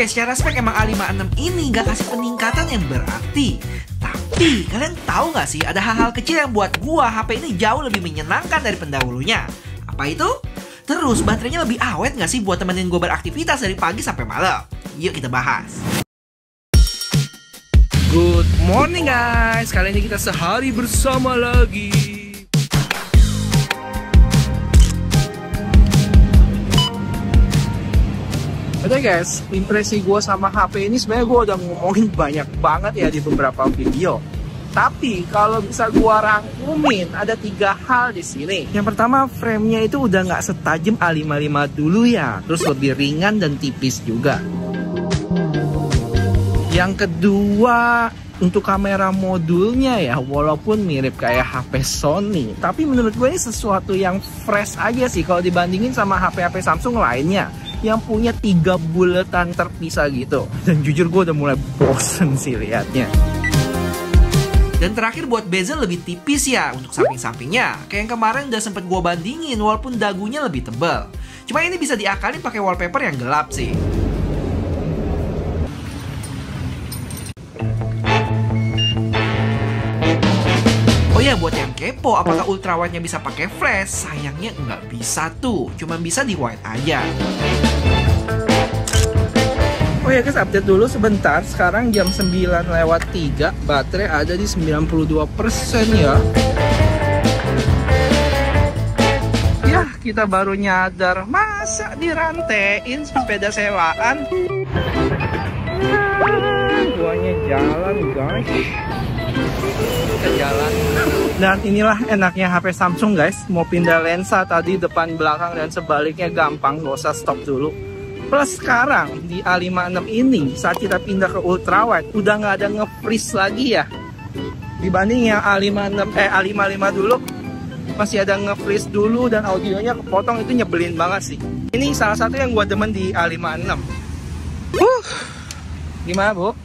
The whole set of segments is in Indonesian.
Oke, secara spek emang A56 ini nggak kasih peningkatan yang berarti. Tapi, kalian tahu nggak sih ada hal-hal kecil yang buat gua HP ini jauh lebih menyenangkan dari pendahulunya. Apa itu? Terus, baterainya lebih awet nggak sih buat temenin gua beraktivitas dari pagi sampai malam? Yuk kita bahas. Good morning guys, kali ini kita sehari bersama lagi. Oke guys, impresi gue sama HP ini sebenarnya gue udah ngomongin banyak banget ya di beberapa video. Tapi kalau bisa gue rangkumin, ada 3 hal di sini. Yang pertama, frame-nya itu udah nggak setajam A55 dulu ya, terus lebih ringan dan tipis juga. Yang kedua, untuk kamera modulnya ya, walaupun mirip kayak HP Sony, tapi menurut gue ini sesuatu yang fresh aja sih kalau dibandingin sama HP-HP Samsung lainnya yang punya 3 buletan terpisah gitu. Dan jujur gue udah mulai bosen sih liatnya. Dan terakhir buat bezel lebih tipis ya untuk samping-sampingnya. Kayak yang kemarin udah sempet gue bandingin walaupun dagunya lebih tebal. Cuma ini bisa diakalin pakai wallpaper yang gelap sih. Oh ya, buat yang kepo apakah ultrawide-nya bisa pakai flash? Sayangnya nggak bisa tuh, cuma bisa di wide aja. Oh ya guys, update dulu sebentar. Sekarang jam 9:03, baterai ada di 92% ya. Ya, kita baru nyadar, masa dirantein sepeda sewaan? Guanya jalan guys. Kita jalan. Dan inilah enaknya HP Samsung guys, mau pindah lensa tadi depan belakang dan sebaliknya gampang, gak usah stop dulu. Plus sekarang di A56 ini saat kita pindah ke ultrawide udah nggak ada nge-freeze lagi ya, dibanding yang A55 dulu masih ada nge-freeze dulu dan audionya kepotong, itu nyebelin banget sih. Ini salah satu yang gua demen di A56. Gimana Bu?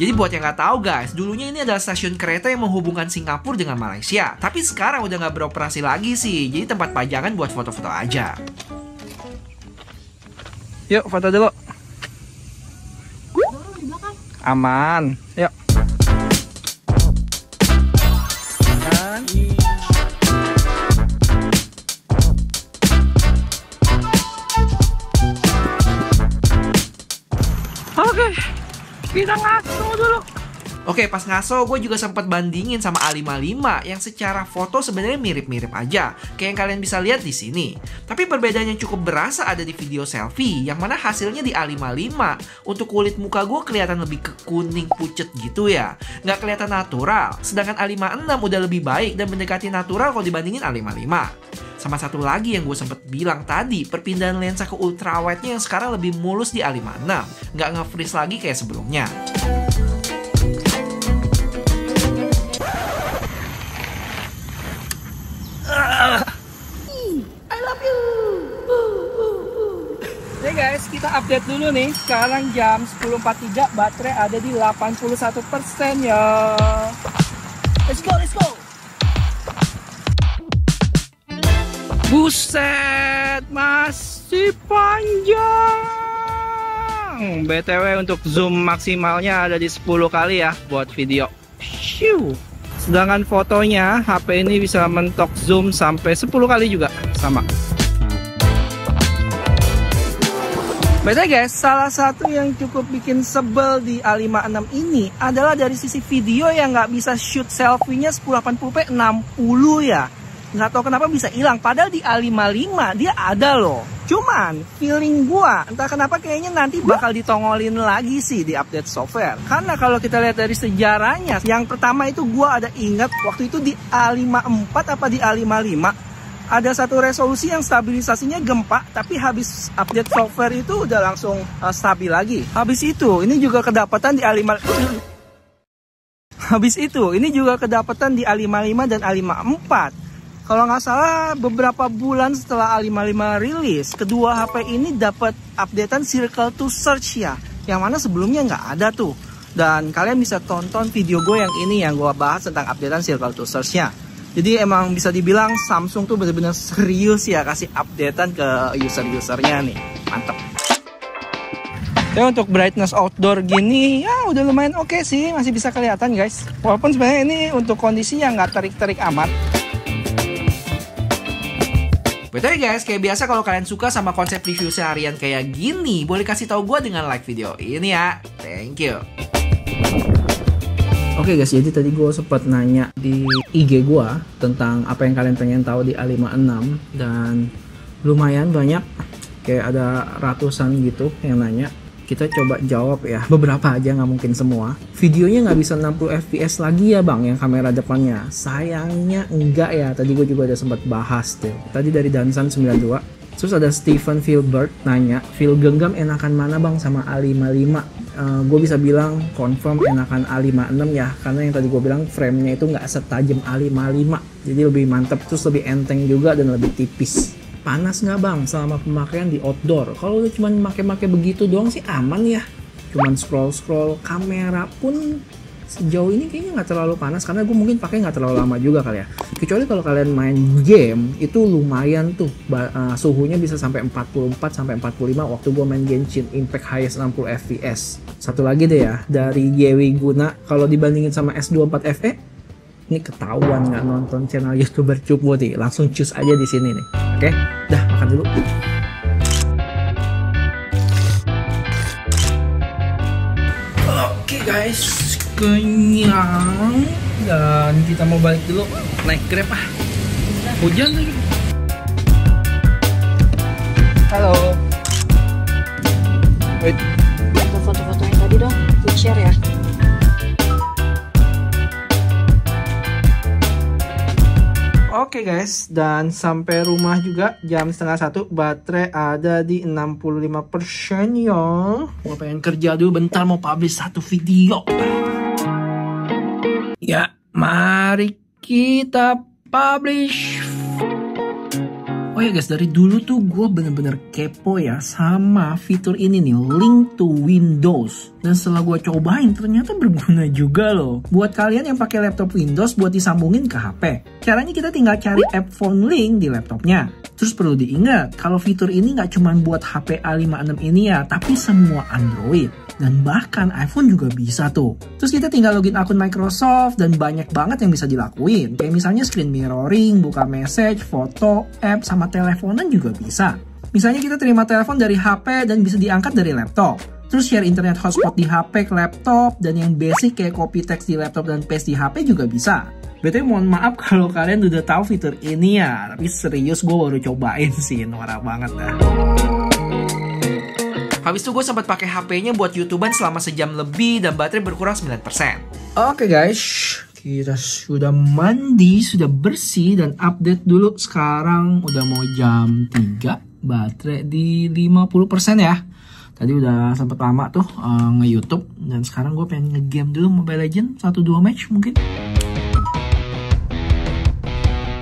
Jadi buat yang nggak tahu guys, dulunya ini adalah stasiun kereta yang menghubungkan Singapura dengan Malaysia. Tapi sekarang udah nggak beroperasi lagi sih, jadi tempat pajangan buat foto-foto aja. Yuk foto dulu. Aman, yuk. Oke. Kita ngaso dulu. Oke, pas ngaso gue juga sempat bandingin sama A55 yang secara foto sebenarnya mirip-mirip aja, kayak yang kalian bisa lihat di sini. Tapi perbedaan yang cukup berasa ada di video selfie, yang mana hasilnya di A55 untuk kulit muka gue kelihatan lebih ke kuning pucet gitu ya, nggak kelihatan natural. Sedangkan A56 udah lebih baik dan mendekati natural kalau dibandingin A55. Sama satu lagi yang gue sempet bilang tadi, perpindahan lensa ke ultrawide-nya yang sekarang lebih mulus di A56, nggak nge-freeze lagi kayak sebelumnya. I love you. Oke guys, kita update dulu nih. Sekarang jam 10.43, baterai ada di 81% ya. Let's go, let's go. Buset, masih panjang. BTW untuk zoom maksimalnya ada di 10 kali ya buat video. Shoo. Sedangkan fotonya HP ini bisa mentok zoom sampai 10 kali juga sama. BTW guys, salah satu yang cukup bikin sebel di A56 ini adalah dari sisi video yang nggak bisa shoot selfie-nya 1080p 60 ya. Nggak tahu kenapa bisa hilang, padahal di A55 dia ada loh. Cuman feeling gua entah kenapa kayaknya nanti bakal ditongolin lagi sih di update software. Karena kalau kita lihat dari sejarahnya, yang pertama itu gua ada ingat waktu itu di A54 apa di A55 ada satu resolusi yang stabilisasinya gempa, tapi habis update software itu udah langsung stabil lagi. Habis itu ini juga kedapatan di A55. Habis itu ini juga kedapatan di A55 dan A54. Kalau nggak salah beberapa bulan setelah A55 rilis, kedua HP ini dapat updatean Circle to Search ya, yang mana sebelumnya nggak ada tuh. Dan kalian bisa tonton video gue yang ini yang gue bahas tentang updatean Circle to Search-nya. Jadi emang bisa dibilang Samsung tuh bener-bener serius ya kasih updatean ke user-usernya nih. Mantap. Ya untuk brightness outdoor gini ya udah lumayan oke sih, masih bisa kelihatan guys. Walaupun sebenarnya ini untuk kondisi yang nggak terik-terik amat. Betul guys, kayak biasa kalau kalian suka sama konsep review seharian kayak gini, boleh kasih tahu gue dengan like video ini ya. Thank you. Oke guys, jadi tadi gue sempat nanya di IG gue tentang apa yang kalian pengen tahu di A56 dan lumayan banyak, kayak ada ratusan gitu yang nanya. Kita coba jawab ya, beberapa aja, nggak mungkin semua. Videonya nggak bisa 60 fps lagi ya bang yang kamera depannya. Sayangnya enggak ya, tadi gue juga udah sempat bahas tuh. Tadi dari Dansan 92. Terus ada Stephen Filbert nanya, feel genggam enakan mana bang sama A55? Gue bisa bilang confirm enakan A56 ya, karena yang tadi gue bilang framenya itu nggak setajam A55. Jadi lebih mantep, terus lebih enteng juga dan lebih tipis. Panas nggak bang selama pemakaian di outdoor? Kalau udah cuma pakai begitu doang sih aman ya. Cuman scroll kamera pun sejauh ini kayaknya nggak terlalu panas, karena gue mungkin pakai nggak terlalu lama juga kali ya. Kecuali kalau kalian main game itu lumayan tuh, suhunya bisa sampai 44 sampai 45 waktu gue main Genshin Impact highest 60 fps. Satu lagi deh ya, dari Yewi Guna, kalau dibandingin sama S24 FE, ini ketahuan nggak nonton channel YouTuber Cupu nih, langsung cus aja di sini nih. Oke, dah makan dulu. Oke guys, kenyang dan kita mau balik dulu naik Grab ah. Hujan lagi. Halo. Wait. Foto-foto yang tadi dong, di share ya. Oke guys, dan sampai rumah juga jam 12:30, baterai ada di 65% ya. Gua pengen kerja dulu bentar, mau publish satu video. Ya, mari kita publish. Oh ya guys, dari dulu tuh gue bener-bener kepo ya sama fitur ini nih, link to Windows. Dan setelah gue cobain ternyata berguna juga loh. Buat kalian yang pakai laptop Windows buat disambungin ke HP. Caranya kita tinggal cari app phone link di laptopnya. Terus perlu diingat kalau fitur ini nggak cuma buat HP A56 ini ya, tapi semua Android. Dan bahkan iPhone juga bisa tuh. Terus kita tinggal login akun Microsoft dan banyak banget yang bisa dilakuin. Kayak misalnya screen mirroring, buka message, foto, app, sama teleponan juga bisa. Misalnya kita terima telepon dari HP dan bisa diangkat dari laptop. Terus share internet hotspot di HP ke laptop, dan yang basic kayak copy text di laptop dan paste di HP juga bisa. BTW mohon maaf kalau kalian udah tahu fitur ini ya, tapi serius gue baru cobain sih, norak banget dah. Habis itu gue sempat pakai HP-nya buat YouTubean selama sejam lebih dan baterai berkurang 9%. Oke guys, kita sudah mandi, sudah bersih dan update dulu. Sekarang udah mau jam 3, baterai di 50% ya. Tadi udah sempet lama tuh nge-YouTube, dan sekarang gue pengen nge-game dulu Mobile Legends 1-2 match mungkin.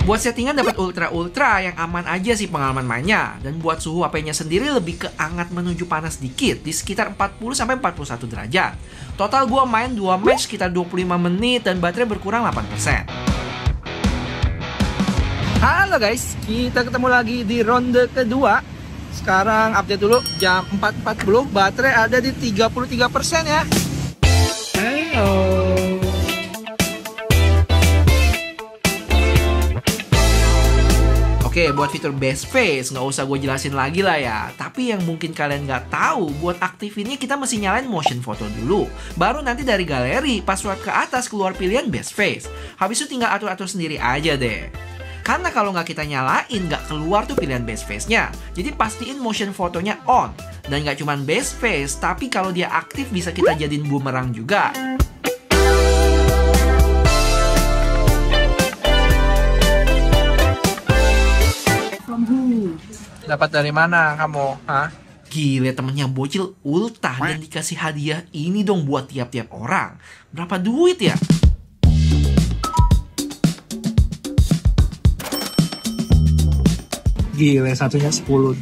Buat settingan dapat ultra yang aman aja sih pengalaman mainnya. Dan buat suhu HP-nya sendiri lebih ke hangat menuju panas dikit, di sekitar 40-41 derajat. Total gue main 2 match sekitar 25 menit dan baterai berkurang 8%. Halo guys, kita ketemu lagi di ronde kedua. Sekarang update dulu, jam 4.40, baterai ada di 33% ya. Halo. Oke, buat fitur best face nggak usah gue jelasin lagi lah ya. Tapi yang mungkin kalian nggak tahu, buat aktifinnya kita mesti nyalain motion photo dulu. Baru nanti dari galeri, pas swipe ke atas keluar pilihan best face. Habis itu tinggal atur-atur sendiri aja deh. Karena kalau nggak kita nyalain, nggak keluar tuh pilihan best face-nya. Jadi pastiin motion fotonya on. Dan nggak cuma best face, tapi kalau dia aktif bisa kita jadiin boomerang juga. Dapat dari mana kamu? Hah? Gile, temennya bocil ultah dan dikasih hadiah ini dong buat tiap-tiap orang. Berapa duit ya? Gile, satunya $10,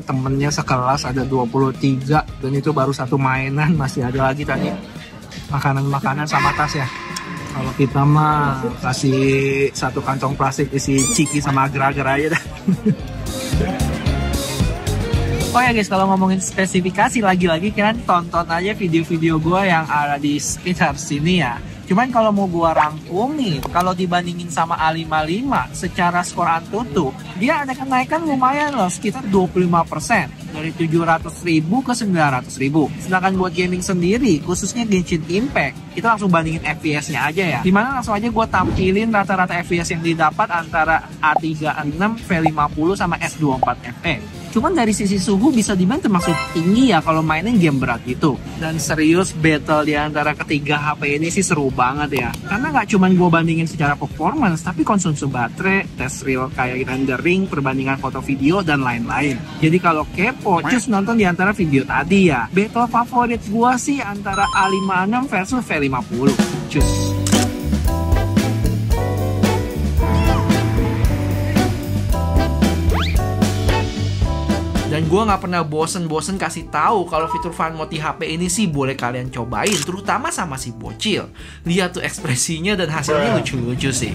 temennya sekelas ada 23, dan itu baru satu mainan, masih ada lagi tadi makanan-makanan sama tas ya. Kalau kita mah kasih satu kantong plastik isi ciki sama agar-agar aja dah. Oh ya guys, kalau ngomongin spesifikasi lagi-lagi kalian tonton aja video-video gue yang ada di sekitar sini ya. Cuman kalau mau gue rangkumin, kalau dibandingin sama A55 secara skor Antutu, dia ada kenaikan lumayan loh, sekitar 25%. Dari 700.000 ke 900.000. Sedangkan buat gaming sendiri, khususnya Genshin Impact, kita langsung bandingin FPS-nya aja ya. Dimana langsung aja gue tampilin rata-rata FPS yang didapat antara A36, V50 sama S24FE. Cuman dari sisi suhu bisa dibilang termasuk tinggi ya kalau mainin game berat gitu. Dan serius battle di antara ketiga HP ini sih seru banget ya. Karena nggak cuman gue bandingin secara performance, tapi konsumsi baterai, tes real kayak rendering, perbandingan foto video, dan lain-lain. Jadi kalau kepo, cus nonton di antara video tadi ya. Battle favorit gue sih antara A56 versus V50. Cus. Dan gue nggak pernah bosen-bosen kasih tahu kalau fitur fun mode di HP ini sih boleh kalian cobain, terutama sama si bocil. Lihat tuh ekspresinya dan hasilnya lucu-lucu sih.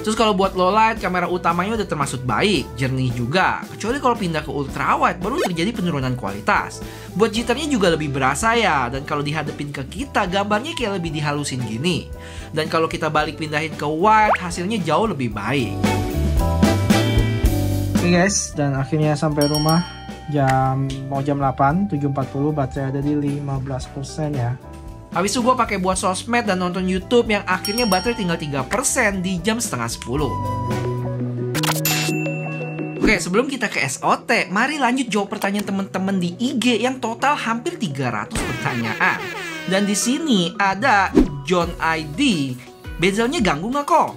Terus kalau buat low light, kamera utamanya udah termasuk baik, jernih juga. Kecuali kalau pindah ke ultra wide, baru terjadi penurunan kualitas. Buat jitternya juga lebih berasa ya, dan kalau dihadapin ke kita, gambarnya kayak lebih dihalusin gini. Dan kalau kita balik pindahin ke wide, hasilnya jauh lebih baik. Oke guys, dan akhirnya sampai rumah. Mau jam 8, 7.40, baterai ada di 15% ya. Habis itu gue pakai buat sosmed dan nonton YouTube yang akhirnya baterai tinggal 3% di jam setengah 10. Oke, sebelum kita ke SOT, mari lanjut jawab pertanyaan teman-teman di IG yang total hampir 300 pertanyaan. Dan di sini ada John ID. Bezelnya ganggu nggak kok?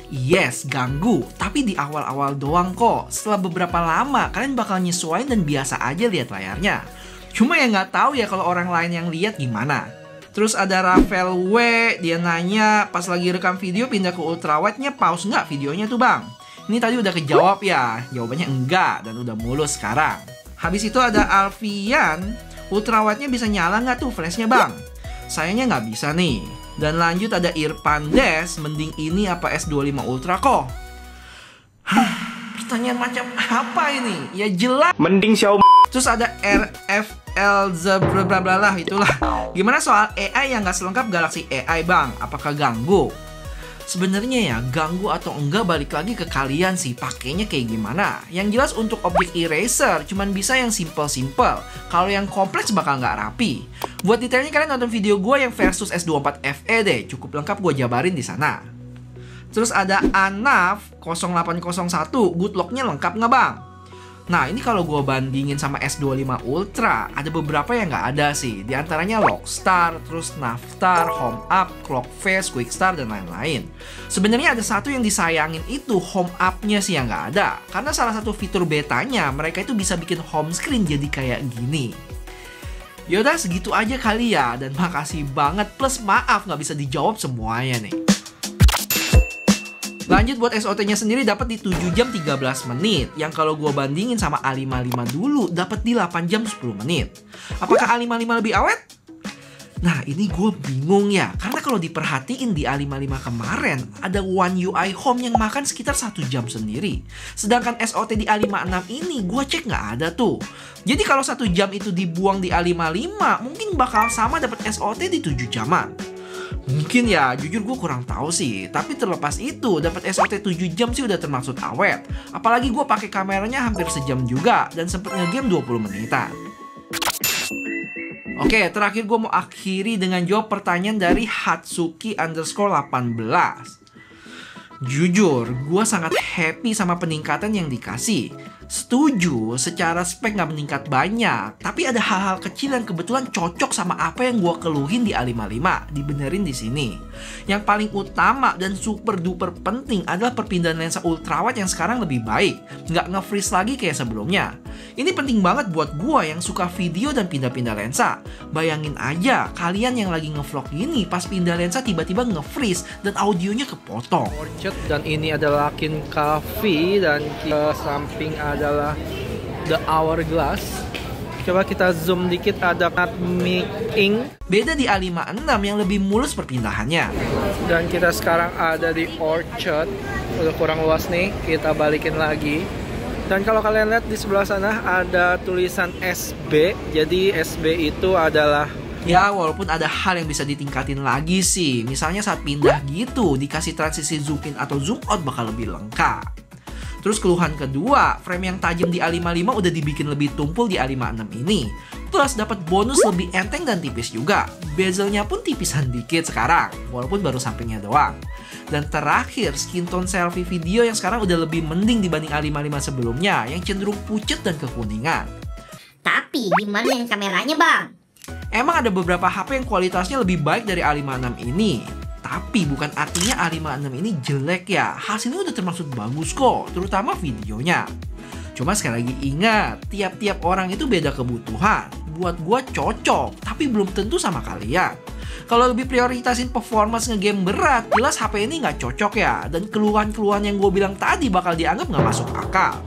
Yes, ganggu. Tapi di awal-awal doang kok. Setelah beberapa lama, kalian bakal nyesuaiin dan biasa aja lihat layarnya. Cuma ya nggak tahu ya kalau orang lain yang lihat gimana. Terus ada Rafael W, dia nanya pas lagi rekam video pindah ke ultrawide-nya pause nggak videonya tuh bang? Ini tadi udah kejawab ya, jawabannya enggak dan udah mulus sekarang. Habis itu ada Alfian, ultrawide-nya bisa nyala nggak tuh flashnya bang? Sayangnya nggak bisa nih. Dan lanjut ada Irfan Des, mending ini apa S25 Ultra kok? Pertanyaan macam apa ini? Ya jelas mending Xiaomi. Terus ada RFL lah itulah. Gimana soal AI yang nggak selengkap Galaxy AI bang? Apakah ganggu? Sebenarnya ya ganggu atau enggak balik lagi ke kalian sih pakainya kayak gimana. Yang jelas untuk objek eraser cuman bisa yang simple. Kalau yang kompleks bakal nggak rapi. Buat detailnya kalian nonton video gue yang versus S24 FE deh. Cukup lengkap gue jabarin di sana. Terus ada Anaf 0801, good lock-nya lengkap nggak bang? Nah ini kalau gue bandingin sama S25 Ultra, ada beberapa yang nggak ada sih. Di antaranya Lockstar, terus Navstar, Home Up, Clock Face, Quick Start, dan lain-lain. Sebenarnya ada satu yang disayangin itu Home Up-nya sih yang nggak ada. Karena salah satu fitur betanya, mereka itu bisa bikin home screen jadi kayak gini. Yaudah segitu aja kali ya, dan makasih banget. Plus maaf nggak bisa dijawab semuanya nih. Lanjut buat SOT-nya sendiri dapat di 7 jam 13 menit. Yang kalau gue bandingin sama A55 dulu dapat di 8 jam 10 menit. Apakah A55 lebih awet? Nah ini gue bingung ya. Karena kalau diperhatiin di A55 kemarin ada One UI Home yang makan sekitar 1 jam sendiri. Sedangkan SOT di A56 ini gue cek nggak ada tuh. Jadi kalau 1 jam itu dibuang di A55 mungkin bakal sama dapat SOT di 7 jaman. Mungkin ya, jujur gue kurang tahu sih. Tapi terlepas itu, dapat SOT 7 jam sih udah termasuk awet. Apalagi gue pakai kameranya hampir sejam juga dan sempet ngegame 20 menitan. Oke, terakhir gue mau akhiri dengan jawab pertanyaan dari Hatsuki_18. Jujur, gue sangat happy sama peningkatan yang dikasih. Setuju, secara spek nggak meningkat banyak, tapi ada hal-hal kecil yang kebetulan cocok sama apa yang gue keluhin di A55, dibenerin di sini. Yang paling utama dan super duper penting adalah perpindahan lensa ultrawide yang sekarang lebih baik, nggak nge-freeze lagi kayak sebelumnya. Ini penting banget buat gue yang suka video dan pindah-pindah lensa. Bayangin aja, kalian yang lagi nge-vlog gini, pas pindah lensa tiba-tiba nge-freeze dan audionya kepotong. Orchard, dan ini adalah Kin Cafe, dan ke samping adalah The Hourglass. Coba kita zoom dikit, ada Nutmeg Ink. Beda di A56 yang lebih mulus perpindahannya. Dan kita sekarang ada di Orchard. Udah kurang luas nih, kita balikin lagi. Dan kalau kalian lihat di sebelah sana ada tulisan SB. Jadi SB itu adalah, ya, walaupun ada hal yang bisa ditingkatin lagi sih. Misalnya saat pindah gitu, dikasih transisi zoom in atau zoom out bakal lebih lengkap. Terus keluhan kedua, frame yang tajam di A55 udah dibikin lebih tumpul di A56 ini. Plus dapat bonus lebih enteng dan tipis juga. Bezelnya pun tipisan dikit sekarang, walaupun baru sampingnya doang. Dan terakhir, skin tone selfie video yang sekarang udah lebih mending dibanding A55 sebelumnya, yang cenderung pucet dan kekuningan. Tapi gimana yang kameranya, Bang? Emang ada beberapa HP yang kualitasnya lebih baik dari A56 ini. Tapi bukan artinya A56 ini jelek ya. Hasilnya udah termasuk bagus kok, terutama videonya. Cuma sekali lagi ingat, tiap-tiap orang itu beda kebutuhan. Buat gua cocok, tapi belum tentu sama kalian. Kalau lebih prioritasin performance ngegame berat, jelas HP ini nggak cocok ya. Dan keluhan-keluhan yang gue bilang tadi bakal dianggap nggak masuk akal.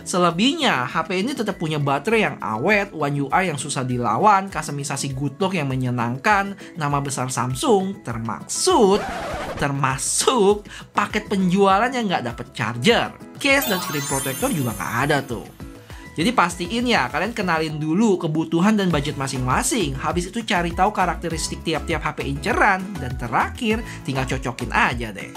Selebihnya, HP ini tetap punya baterai yang awet, One UI yang susah dilawan, customisasi good look yang menyenangkan, nama besar Samsung, termasuk paket penjualan yang nggak dapet charger, case dan screen protector juga nggak ada tuh. Jadi pastiin ya, kalian kenalin dulu kebutuhan dan budget masing-masing. Habis itu cari tahu karakteristik tiap-tiap HP inceran. Dan terakhir, tinggal cocokin aja deh.